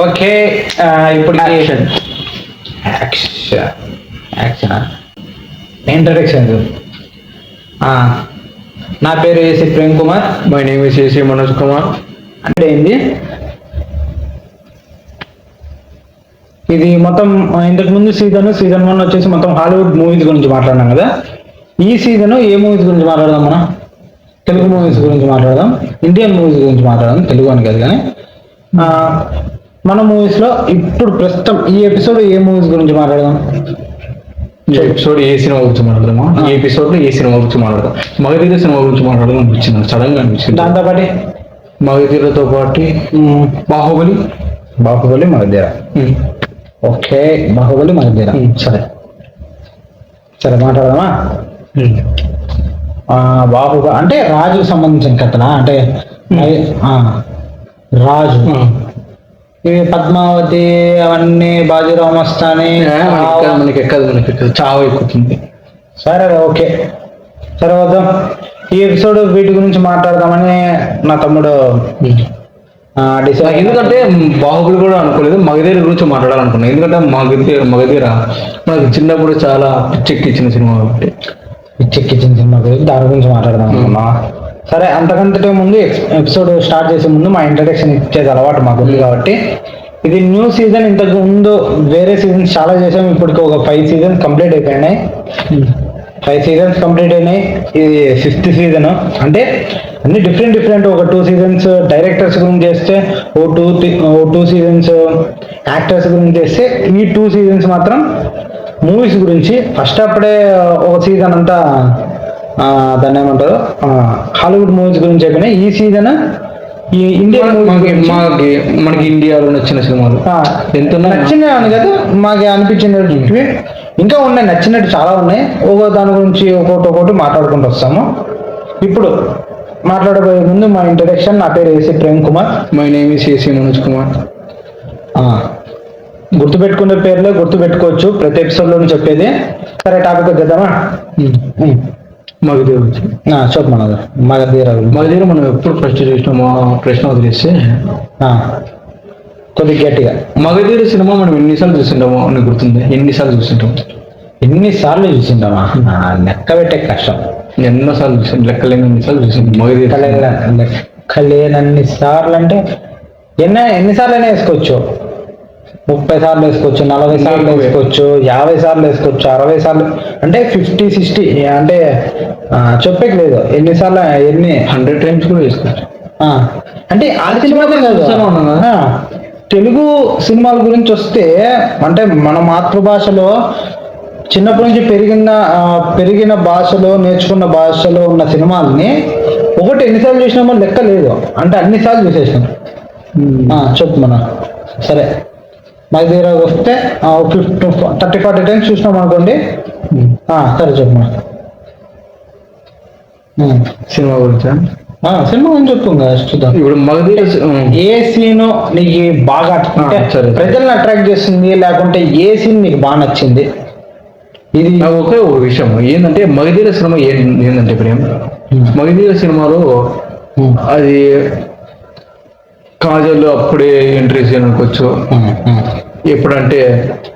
Okay, ఇప్పుడు action. Action introduction. నా పేరు AC Prem Kumar. My name is AC Manoj Kumar. అంటే ఏంది ఇది మొత్తం ఇంతకు ముందు సీజన్ 1 వచ్చేసి మొత్తం హాలీవుడ్ మూవీస్ గురించి మాట్లాడినాం కదా. ఈ సీజన్ ఏ మూవీస్ గురించి మాట్లాడదాం? మనం తెలుగు మూవీస్ గురించి మాట్లాడదాం, ఇండియన్ మూవీస్ గురించి మాట్లాడదాం. తెలుగు అని కాదు కానీ మన మూవీస్లో ఇప్పుడు ప్రస్తుతం ఈ ఎపిసోడ్ ఏ మూవీస్ గురించి మాట్లాడదాం? ఈ ఎపిసోడ్ ఏ సినిమా గురించి మాట్లాడదామా? ఈ ఎపిసోడ్లో ఏ సినిమా గురించి మాట్లాడదాం? మగధీర సినిమా గురించి మాట్లాడదాం అనిపించింది, సడన్గా అనిపించింది. దాంతోపాటు మగధీరతో పాటు బాహుబలి మగధీర. ఓకే, బాహుబలి మగధీర. సరే సరే మాట్లాడదామా? బాహుబలి అంటే రాజుకు సంబంధించిన కథనా? అంటే రాజు ఇవి పద్మావతి అవన్నీ బాజీరావు మస్తాని మనకి ఎక్కదు చావు ఎక్కుతుంది. సరే ఓకే, సరే వద్దాం. ఈ ఎపిసోడ్ వీటి గురించి మాట్లాడదామని నా తమ్ముడు డిసైడ్. ఎందుకంటే బాహుబలి కూడా అనుకోలేదు, మగధీర గురించి మాట్లాడాలనుకున్నాను. ఎందుకంటే మగధీర మనకి చిన్నప్పుడు చాలా పిచ్చెక్కిచ్చిన సినిమా కాబట్టి. పిచ్చెక్కిచ్చిన సినిమా గురించి దాని గురించి మాట్లాడదాం అనుకున్నా. సరే, అంతకంటే ముందు ఎపిసోడ్ స్టార్ట్ చేసే ముందు మా ఇంట్రడక్షన్ ఇచ్చేది అలవాటు మాకు ఉంది కాబట్టి, ఇది న్యూ సీజన్. ఇంతకు ముందు వేరే సీజన్స్ చాలా చేసాం. ఇప్పటికి ఒక 5 సీజన్స్ కంప్లీట్ అయిపోయినాయి. 5 సీజన్స్ కంప్లీట్ అయినాయి. ఇది 5th సీజన్. అంటే అన్ని డిఫరెంట్ ఒక 2 సీజన్స్ డైరెక్టర్స్ గురించి చేస్తే, ఓ 2 సీజన్స్ యాక్టర్స్ గురించి చేస్తే, ఈ 2 సీజన్స్ మాత్రం మూవీస్ గురించి. ఫస్ట్ అప్పుడే ఒక సీజన్ అంతా దాన్ని ఏమంటారు హాలీవుడ్ మూవీస్ గురించి అయిపోయినాయి. ఈ సీజన్ ఈ ఇండియన్ మనకి ఇండియాలో నచ్చిన సినిమాలు ఎంత నచ్చినాయి అని కదా మాకు అనిపించినవి ఇంకా ఉన్నాయి, నచ్చినట్టు చాలా ఉన్నాయి. దాని గురించి ఒక్కొక్కటి మాట్లాడుకుంటూ వస్తాము. ఇప్పుడు మాట్లాడబోయే ముందు మా ఇంట్రడక్షన్. నా పేరు AC Prem Kumar. My name is AC Manoj Kumar. గుర్తుపెట్టుకునే పేర్లే గుర్తుపెట్టుకోవచ్చు ప్రతి ఎపిసోడ్లోనూ చెప్పేది. సరే, టాపిక్ వచ్చేద్దామా? మగధీర చెప్పు. మగధీర మనం ఎప్పుడు ఫస్ట్ చూసినామో ప్రశ్న వదిలేస్తే కొద్దిగా గట్టిగా. మగధీర సినిమా మనం ఎన్నిసార్లు చూసింటామో అని గుర్తుంది? ఎన్నిసార్లు చూసింటాము? చూసింటామా? లెక్క పెట్టే కష్టం. ఎన్నోసార్లు చూసాను, లెక్కలేనన్నిసార్లు చూసింది మగధీర. లెక్కలేనన్ని సార్లు అంటే ఎన్నిసార్లు అయినా వేసుకోవచ్చు. 30 సార్లు వేసుకోవచ్చు, 40 సార్లు వేసుకోవచ్చు, 50 సార్లు వేసుకోవచ్చు, 60 సార్లు అంటే 50, 60 అంటే చెప్పేకి లేదు. ఎన్నిసార్లు 100 టైమ్స్ కూడా వేసుకోవచ్చు. అంటే ఆ సినిమా తెలుగు సినిమాల గురించి వస్తే, అంటే మన మాతృభాషలో చిన్నప్పటి నుంచి పెరిగిన భాషలో నేర్చుకున్న భాషలో ఉన్న సినిమాలని ఒకటి ఎన్నిసార్లు చూసినామో లెక్క లేదు. అంటే అన్నిసార్లు చూసేసినాం. చెప్పు మన. సరే, మగధీర వస్తే 30-40 టైమ్స్ చూసినాం అనుకోండి. సరే చెప్పు మన సినిమా గురించి. సినిమా గురించి చెప్పు చూద్దాం. ఇప్పుడు మగధీర ఏ సీను నీకు బాగా ప్రజల్ని అట్రాక్ట్ చేస్తుంది, లేకుంటే ఏ సీన్ నీకు బాగా నచ్చింది? ఇది ఒకే ఒక విషయం ఏంటంటే, మగధీర సినిమా ఏంటంటే ప్రేమ్, మగధీర సినిమాలో అది కాజల్ అప్పుడే ఎంట్రీ సీన్ అనుకోవచ్చు. ఎప్పుడంటే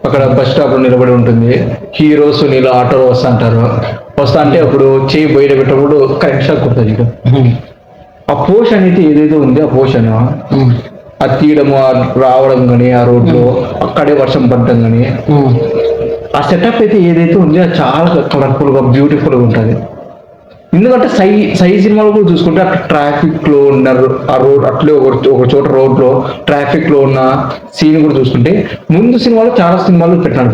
అక్కడ బస్ స్టాప్ లో నిలబడి ఉంటుంది, హీరోస్ నీళ్ళు ఆటోలో వస్తా అంటే అప్పుడు చేయి బయట పెట్టినప్పుడు కరెక్ట్ షాక్ కొడుతుంది. ఆ పోషన్ అనేది ఏదైతే ఉంది, ఆ పోషన్ అది తీయడం, రావడం కానీ, ఆ రోడ్లో అక్కడే వర్షం పడడం కానీ, ఆ సెటప్ అయితే ఏదైతే ఉంది అది చాలా కలర్ఫుల్ గా బ్యూటిఫుల్ గా ఉంటుంది. ఎందుకంటే సై సినిమాలో కూడా చూసుకుంటే అక్కడ ట్రాఫిక్ లో ఉన్నారు, ఆ రోడ్ అట్లే ఒక చోట రోడ్ లో ట్రాఫిక్ లో ఉన్న సీన్ కూడా చూసుకుంటే, ముందు సినిమాలో చాలా సినిమాలు పెట్టినాడు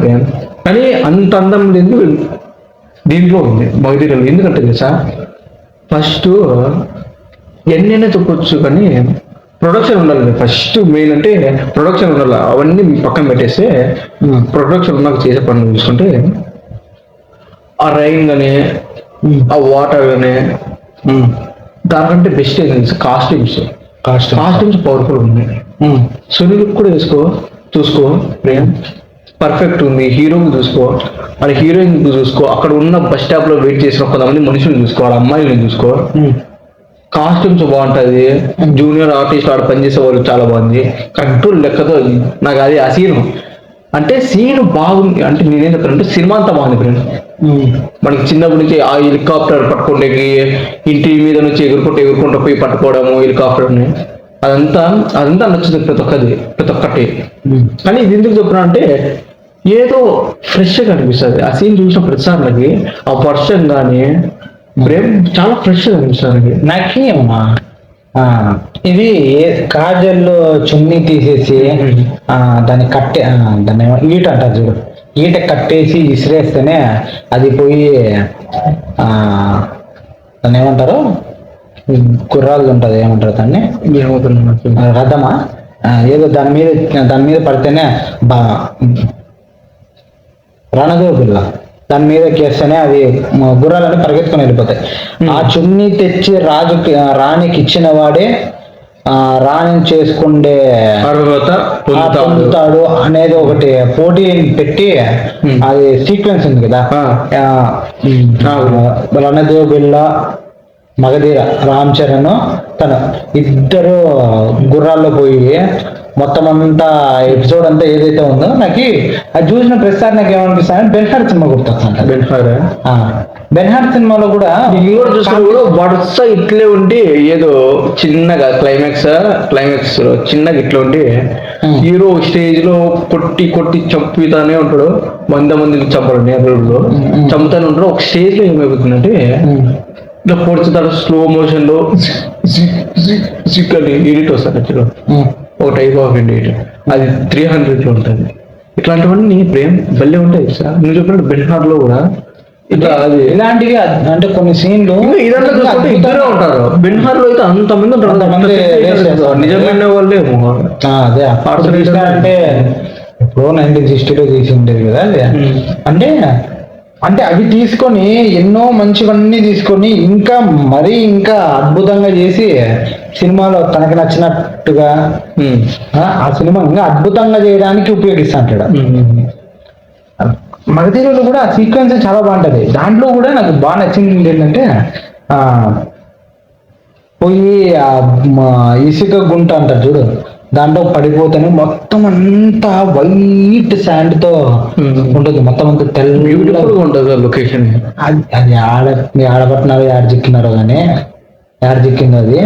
కానీ అంత అందం లేదు దీంట్లో ఉంది మగధీరలో. ఎందుకంటే తెలుసా, ఫస్ట్ ఎన్నైనా చెప్పొచ్చు కానీ ప్రొడక్షన్ ఉండాలి. ఫస్ట్ మెయిన్ అంటే ప్రొడక్షన్ ఉండాలి. అవన్నీ పక్కన పెట్టేస్తే ప్రొడక్షన్ ఉన్నాక చేసే పనులు చూసుకుంటే, ఆ రైన్ కానీ, ఆ వాటర్ కానీ, దానికంటే బెస్ట్ ఏంటంటే కాస్ట్యూమ్స్ పవర్ఫుల్ ఉన్నాయి. సునీల్ కూడా చూసుకో ప్రేమ్, పర్ఫెక్ట్ ఉంది. హీరోని చూసుకో, వాళ్ళ హీరోయిన్ చూసుకో, అక్కడ ఉన్న బస్ స్టాప్ లో వెయిట్ చేసిన కొంతమంది మనుషులు చూసుకో, వాళ్ళ అమ్మాయిలను చూసుకో, కాస్ట్యూమ్స్ బాగుంటది, జూనియర్ ఆర్టిస్ట్ ఆడ పనిచేసే వాళ్ళు చాలా బాగుంది, కరెక్ట్ లెక్కతో నాకు అది ఆ సీన్ అంటే సీన్ బాగుంది. అంటే నేనేం చెప్తానంటే సినిమా అంతా బాగుంది ఫ్రెండ్. మనకి చిన్నప్పటి నుంచి ఆ హెలికాప్టర్ పట్టుకుంటే ఇంటి మీద నుంచి ఎగురుకుంటూ పోయి పట్టుకోవడము హెలికాప్టర్ని, అదంతా అదంతా నచ్చుతుంది ప్రతి ఒక్కటి. కానీ ఇది ఎందుకు చెప్తున్నా అంటే ఏదో ఫ్రెష్గా అనిపిస్తుంది ఆ సీన్ చూసిన ప్రతిసారికి. ఆ వర్షం కానీ ప్రేమ్ చాలా ఫ్రెష్గా అనిపిస్తుంది నాకేమా ఇది కాజల్ చున్నీ తీసేసి దాన్ని దాన్ని ఈట అంటారు చూడు, ఈట కట్టేసి విసిరేస్తేనే అది పోయి దాన్ని ఏమంటారు, గుర్రాలు ఉంటుంది ఏమంటారు దాన్ని, రథమా ఏదో దాని మీద పడితేనే రణదేవుల దాని మీద కేస్తేనే అది గుర్రాలని పరిగెత్తుకొని వెళ్ళిపోతాయి. ఆ చున్నీ తెచ్చి రాణికి ఇచ్చిన వాడే రాణిని చేసుకుండే పొందుతాడు అనేది ఒకటి పోటీ పెట్టి అది సీక్వెన్స్ ఉంది కదా. రణదేవ్ బిల్లా, మగధీర, రామ్ చరణ్ తను ఇద్దరు గుర్రాల్లో పోయి మొత్తం అంతా ఎపిసోడ్ అంతా ఏదైతే ఉందో నాకు అది చూసిన ప్రతిసారి నాకు ఏమనిపిస్తుంది, బెన్హార్ సినిమా గుర్తొస్తుంది. బెన్హార్ సినిమాలో కూడా వరుస ఇట్లే ఉండి ఏదో చిన్నగా క్లైమాక్స్ చిన్నగా ఇట్లా ఉండి హీరో స్టేజ్ లో కొట్టి చంపుతానే ఉంటాడు, మందిని చంపడు నేరులో చంపుతానే ఉంటాడు. ఒక స్టేజ్ లో ఏమైపోతుందంటే ఇట్లా పొడుచుతాడు స్లో మోషన్ లో అని ఎడిట్ వస్తాడు యాక్చువల్ ఒక టైప్ ఆఫ్ ఎడిట్, అది 300 లో ఉంటుంది. ఇట్లాంటివన్నీ ప్రేమ్ భలే ఉంటాయి సార్. నువ్వు చెప్పినట్టు బెన్హార్ లో కూడా ఇలాంటివి అంటే కొన్ని సీన్లు ఇదంతా చూసుకుంటే ఇద్దరే ఉంటారు. బెన్హార్ లో అయితే అంతమంది ఉంటారు, నిజమైన వాళ్ళే. అదే అంటే ఇప్పుడు 1960లో తీసి ఉండేది కదా అది. అంటే అవి తీసుకొని ఎన్నో మంచివన్నీ తీసుకొని ఇంకా అద్భుతంగా చేసి సినిమాలో తనకి నచ్చినట్టుగా ఆ సినిమా ఇంకా అద్భుతంగా చేయడానికి ఉపయోగిస్తాంటాడు. మగధీరలో కూడా ఆ సీక్వెన్స్ చాలా బాగుంటది. దాంట్లో కూడా నాకు బాగా నచ్చింది ఏంటంటే పోయి ఇసుక గుంట అంటారు చూడు, దాంట్లో పడిపోతాను మొత్తం అంతా వైట్ శాండ్ తో ఉంటుంది, మొత్తం అంతా తెల్లగా ఉంటుంది లొకేషన్. అది ఆడబట్టినారో యాడ చిక్కినారో కానీ యాడ చిక్కింది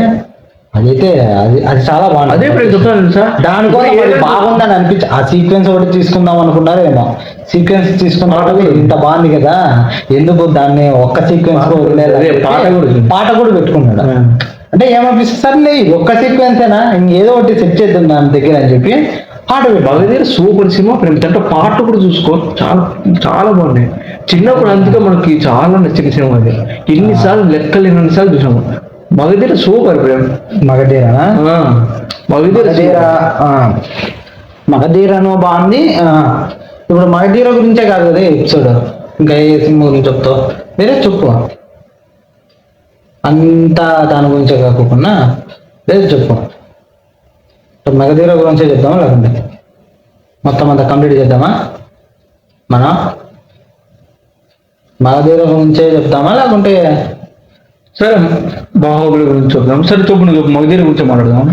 అదైతే అది చాలా బాగుంది. దానికోసం బాగుందని అనిపించి ఆ సీక్వెన్స్ ఒకటి తీసుకుందాం అనుకున్నారేమో, సీక్వెన్స్ తీసుకున్న ఇంత బాగుంది కదా ఎందుకు దాన్ని ఒక్క సీక్వెన్స్ పాట కూడా పెట్టుకున్నాడు. అంటే ఏమనిపిస్తుంది, సర్లే ఒక్క సీక్వెన్స్ అయినా ఇంకేదో ఒకటి సెట్ చేద్దాం దాని దగ్గర అని చెప్పి పాట బాగా సూపర్ సినిమా. అంటే పాటలు కూడా చూసుకో చాలా చాలా బాగున్నాయి. చిన్నప్పుడు అందుకే మనకి చాలా నచ్చిన సినిమా అది. ఎన్నిసార్లు ఎన్నిసార్లు చూసాము. మగధీర సూపర్ ప్రేమ్. మగధీరను బాగుంది. ఇప్పుడు మగధీర గురించే కాదు కదా ఎపిసోడ్, ఇంకా ఏ సినిమా గురించి చెప్తావు, వేరే చెప్పు. అంతా దాని గురించే కాకుండా లేదు చెప్పు. మగధీర గురించే చెప్దామా లేకుంటే మొత్తం అంతా కంప్లీట్ చేద్దామా? మనం మగధీర గురించే చెప్తామా లేకుంటే సరే బాహుబలి గురించి చెప్దాం. సరే చెప్పు, నువ్వు మగధీర గురించి మాట్లాడదాం.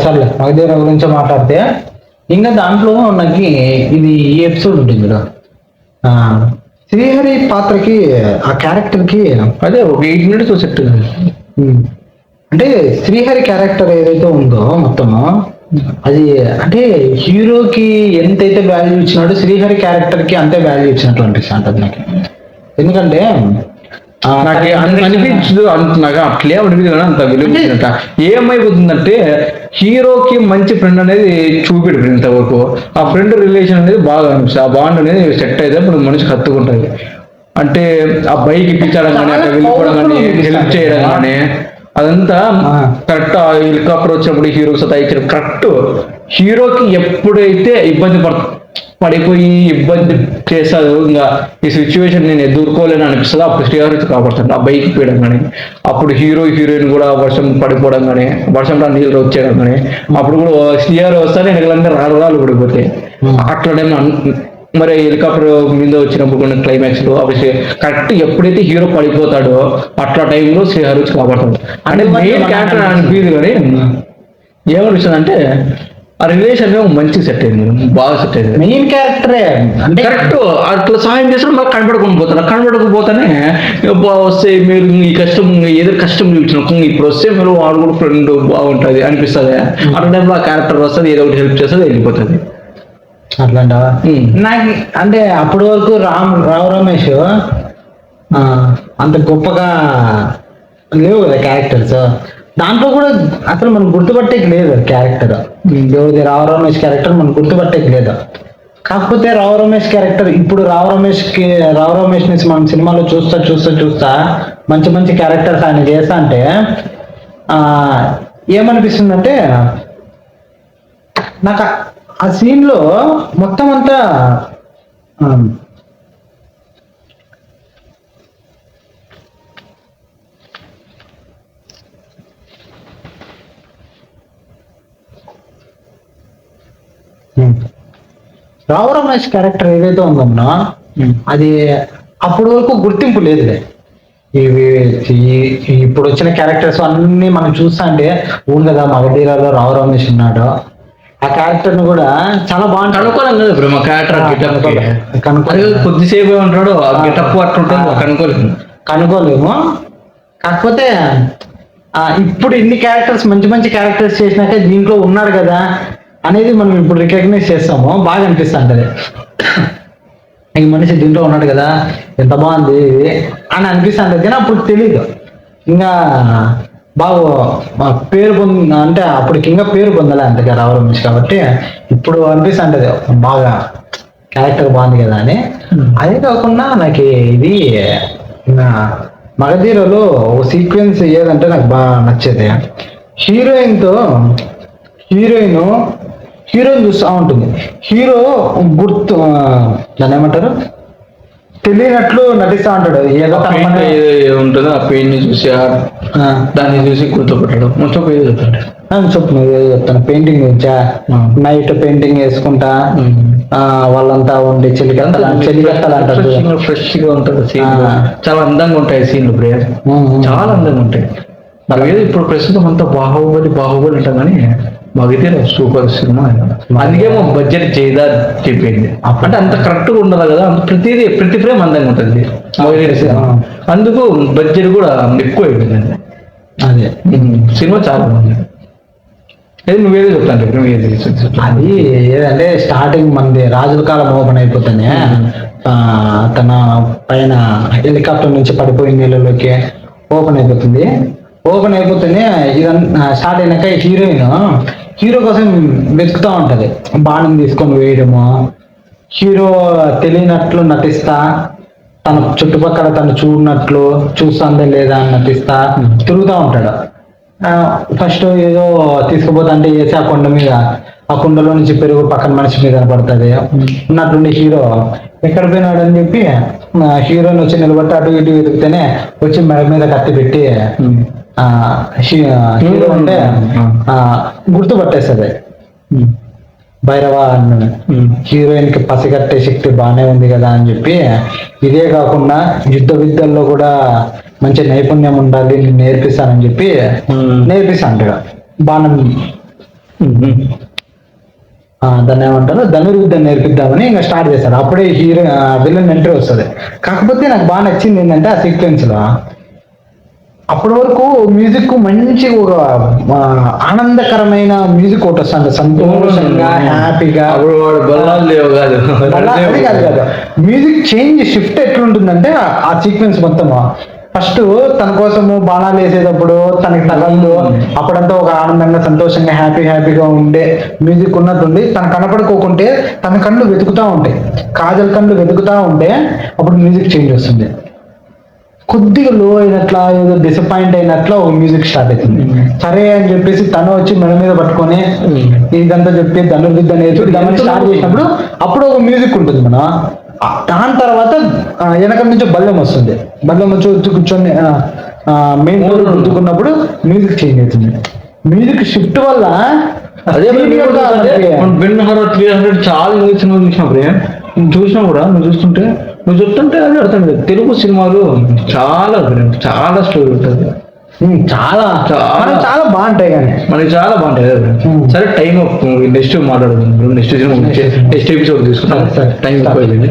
సర్లే మగధీర గురించి మాట్లాడితే ఇంకా దాంట్లో నాకు ఇది ఈ ఎపిసోడ్ ఉంటుంది కదా, శ్రీహరి పాత్రకి ఆ క్యారెక్టర్కి అదే ఒక 8 minutes సెట్. అంటే శ్రీహరి క్యారెక్టర్ ఏదైతే ఉందో మొత్తము అది అంటే హీరోకి ఎంతైతే వాల్యూ ఇచ్చినాడో శ్రీహరి క్యారెక్టర్కి అంతే వాల్యూ ఇచ్చినట్లు అనిపిస్తుంది నాకు. ఎందుకంటే నాకు అనిపించదు, నాకు అట్లే అనిపించదు కానీ అంత విలువ. ఏమైపోతుందంటే హీరోకి మంచి ఫ్రెండ్ అనేది చూపిడు ఇంతవరకు. ఆ ఫ్రెండ్ రిలేషన్ అనేది బాగా అనిపిస్తుంది. ఆ బాండ్ అనేది సెట్ అయితే ఇప్పుడు మనిషికి హత్తుకుంటుంది. అంటే ఆ బైక్ ఇప్పించడం కానీ అట్లా వెళ్ళిపోవడం కానీ హెల్ప్ చేయడం కానీ అదంతా కరెక్ట్. ఆ హెలికాప్టర్ వచ్చినప్పుడు హీరోకి సతాయించడం కరెక్ట్. హీరోకి ఎప్పుడైతే పడిపోయి ఇబ్బంది చేస్తాడు, ఇంకా ఈ సిచ్యువేషన్ నేను ఎదుర్కోలేని అనిపిస్తుంది, అప్పుడు శ్రీహరి కాపాడుతాడు. ఆ బైక్ పోయడం కానీ, అప్పుడు హీరోయిన్ కూడా వర్షం పడిపోవడం కానీ, వర్షంలో నీళ్ళు వచ్చేయడం కానీ, అప్పుడు కూడా శ్రీహరి వస్తానే వెనకాలంటే రాళ్ళు పడిపోతాయి. అట్లా మరి హెలికాప్టర్ మీద వచ్చినప్పుడు కొన్ని క్లైమాక్స్ లో అవి కరెక్ట్ ఎప్పుడైతే హీరో పడిపోతాడో అట్లా టైంలో శ్రీహరి కాపాడతాడు. అంటే మెయిన్ క్యారెక్టర్ అనిపించింది కానీ ఏమనిపిస్తుంది అంటే ఆ రిలేషన్ మంచి సెట్ అయింది, బాగా సెట్ అయింది. మెయిన్ క్యారెక్టరే అంటే కరెక్ట్ అట్లా సహాయం చేస్తాడు, మాకు కనబడకపోతానే వస్తే మీరు ఈ కష్టం ఏదో కష్టం చూపించిన ఇప్పుడు వస్తే మీరు వాడు కూడా ఫ్రెండ్ బాగుంటుంది అనిపిస్తుంది. అట్లా టైంలో ఆ క్యారెక్టర్ వస్తుంది, ఏదో ఒకటి హెల్ప్ చేస్తుంది, వెళ్ళిపోతుంది. అట్లాంటవా? నాకు అంటే అప్పటి వరకు రావు రమేష్ అంత గొప్పగా లేవు కదా క్యారెక్టర్స్. దాంట్లో కూడా అసలు మనం గుర్తుపట్టేకి లేదు క్యారెక్టర్. దేవుడి రావు రమేష్ క్యారెక్టర్ మనం గుర్తుపట్టేకి లేదు. కాకపోతే రావు రమేష్ క్యారెక్టర్ ఇప్పుడు రావు రమేష్ ని మనం సినిమాలో చూస్తా మంచి మంచి క్యారెక్టర్స్ ఆయన చేస్తా అంటే ఏమనిపిస్తుందంటే నాకు ఆ సీన్ లో మొత్తం అంతా రావు రమేష్ క్యారెక్టర్ ఏదైతే ఉందమ్మా అది అప్పటి వరకు గుర్తింపు లేదులే. ఇవి ఇప్పుడు వచ్చిన క్యారెక్టర్స్ అన్ని మనం చూస్తా అంటే ఊరు కదా మగధీరాలో రావు రమేష్ ఉన్నాడు. ఆ క్యారెక్టర్ ను కూడా చాలా బాగుంటుంది. కనుక్కోలేం కదా ఇప్పుడు మా క్యారెక్టర్ కొద్దిసేపు ఉంటాడు, గెటప్ అట్లుంటుంది, కనుక్కోలేము. కాకపోతే ఇప్పుడు ఇన్ని క్యారెక్టర్స్ మంచి మంచి క్యారెక్టర్స్ చేసినాక దీంట్లో ఉన్నాడు కదా అనేది మనం ఇప్పుడు రికగ్నైజ్ చేస్తాము, బాగా అనిపిస్తుంటది. ఈ మనిషి దీంట్లో ఉన్నాడు కదా ఎంత బాగుంది అని అనిపిస్తుంటది. కానీ అప్పుడు తెలీదు, ఇంకా బాగా పేరు అంటే అప్పటికి ఇంకా పేరు పొందలే అంతగా రావు రమేష్. కాబట్టి ఇప్పుడు అనిపిస్తుంటది బాగా క్యారెక్టర్ బాగుంది కదా అని. అదే కాకుండా నాకు ఇది మగధీరలో ఓ సీక్వెన్స్ ఏదంటే నాకు బాగా నచ్చేది. హీరోయిన్ చూస్తూ ఉంటుంది. హీరో దాన్ని ఏమంటారు తెలియనట్లు నటిస్తూ ఉంటాడు. ఏదో ఉంటుందో ఆ పెయిన్ ని చూసి దాన్ని చూసి గుర్తుపట్టాడు. మొత్తం పేరు చెప్తాను పెయింటింగ్ గురించా. నైట్ పెయింటింగ్ వేసుకుంటా వాళ్ళంతా ఉండి చెలికత్తలు అంటారు. ఫ్రెష్ గా ఉంటుంది సీన్, చాలా అందంగా ఉంటాయి సీన్లు, చాలా అందంగా ఉంటాయి. అలాగే ఇప్పుడు ప్రస్తుతం అంతా బాహుబలి అంటాం కానీ మగధీర సూపర్ సినిమా. అందుకే మా బడ్జెట్ చేయదా చెప్పింది. అంటే అంత కరెక్ట్ గా ఉండదు కదా, ప్రతి ఫ్రేమ్ అందంగా ఉంటుంది మగధీర సినిమా. అందుకు బడ్జెట్ కూడా ఎక్కువ అయిపోయింది. అదే సినిమా చాలా బాగుంది. నువ్వేదో చెప్తాను. అది ఏదంటే స్టార్టింగ్ మంది రాజుల కాలం ఓపెన్ అయిపోతానే తన పైన హెలికాప్టర్ నుంచి పడిపోయిన నీళ్ళలోకి ఓపెన్ అయిపోతుంది. ఇదంతా స్టార్ట్ అయినాక హీరో కోసం వెతుకుతా ఉంటది. బాణం తీసుకొని వేయడము, హీరో తెలియనట్లు నటిస్తా తన చుట్టుపక్కల తను చూస్తుందే లేదా అని నటిస్తా తిరుగుతూ ఉంటాడు. ఫస్ట్ ఏదో తీసుకుపోతా వేసి ఆ కొండ మీద, ఆ కుండలో నుంచి పెరుగు పక్కన మనిషి మీద కనపడుతుంది. ఉన్నట్టుండి హీరో ఎక్కడ పోయినాడు అని చెప్పి హీరోని వచ్చి నిలబట్టి అటు ఇటు వెతికితేనే వచ్చి మెడ మీద కత్తి పెట్టి హీరో అంటే గుర్తుపట్టేస్తుంది భైరవ అన్న. హీరోయిన్ కి పసిగట్టే శక్తి బాగానే ఉంది కదా అని చెప్పి, ఇదే కాకుండా యుద్ధ విద్యల్లో కూడా మంచి నైపుణ్యం ఉండాలి నేను నేర్పిస్తానని చెప్పి నేర్పిస్తాడు. బాణం దాన్ని ఏమంటారు ధనుర్విద్య నేర్పిద్దామని ఇంకా స్టార్ట్ చేస్తాడు. అప్పుడే హీరో విలన్ ఎంట్రీ వస్తుంది. కాకపోతే నాకు బాగా నచ్చింది ఏంటంటే ఆ సీక్వెన్స్ లో అప్పటి వరకు మ్యూజిక్ మంచి ఒక ఆనందకరమైన మ్యూజిక్ ఒకటి వస్తుంది, సంతోషంగా హ్యాపీగా. కాదు మ్యూజిక్ చేంజ్ షిఫ్ట్ ఎట్లుంటుందంటే ఆ సీక్వెన్స్ మొత్తం ఫస్ట్ తన కోసము బాణాలు వేసేటప్పుడు తనకి తగలు అప్పుడంతా ఒక ఆనందంగా సంతోషంగా హ్యాపీగా ఉండే మ్యూజిక్ ఉన్నట్టుండి తన కనపడుకోకుంటే తన కళ్ళు వెతుకుతా ఉంటాయి, కాజల్ కళ్ళు వెతుకుతా ఉంటే అప్పుడు మ్యూజిక్ చేంజ్ వస్తుంది. కొద్దిగా లో అయినట్లా ఏదో డిసప్పాయింట్ అయినట్లా ఒక మ్యూజిక్ స్టార్ట్ అవుతుంది. సరే అని చెప్పేసి తను వచ్చి మెడ మీద పట్టుకొని ఇదంతా చెప్పి ధనుర్విద్య నేర్చుకుందామని స్టార్ట్ చేసినప్పుడు అప్పుడు ఒక మ్యూజిక్ ఉంటుంది మన. దాని తర్వాత వెనక నుంచి బల్లెం వస్తుంది. బల్లెం వచ్చి కూర్చొని మెయిన్ డోర్ గుర్తుకున్నప్పుడు మ్యూజిక్ చేంజ్ అవుతుంది. మ్యూజిక్ షిఫ్ట్ వల్ల అదే చాలా ఇంగ్లీష్ సినిమా చూసినప్పుడు చూసినా కూడా నువ్వు చూస్తుంటే నువ్వు చెప్తుంటే అది అర్థం లేదు. తెలుగు సినిమాలు చాలా చాలా స్టోరీ ఉంటుంది, చాలా చాలా చాలా బాగుంటాయి కానీ మనకి చాలా బాగుంటాయి కదా. సరే టైం నెక్స్ట్ మాట్లాడదాం, నెక్స్ట్ ఎపిసోడ్ తీసుకుంటాం, సరే. టైం ఎక్కువ అయిపోయింది.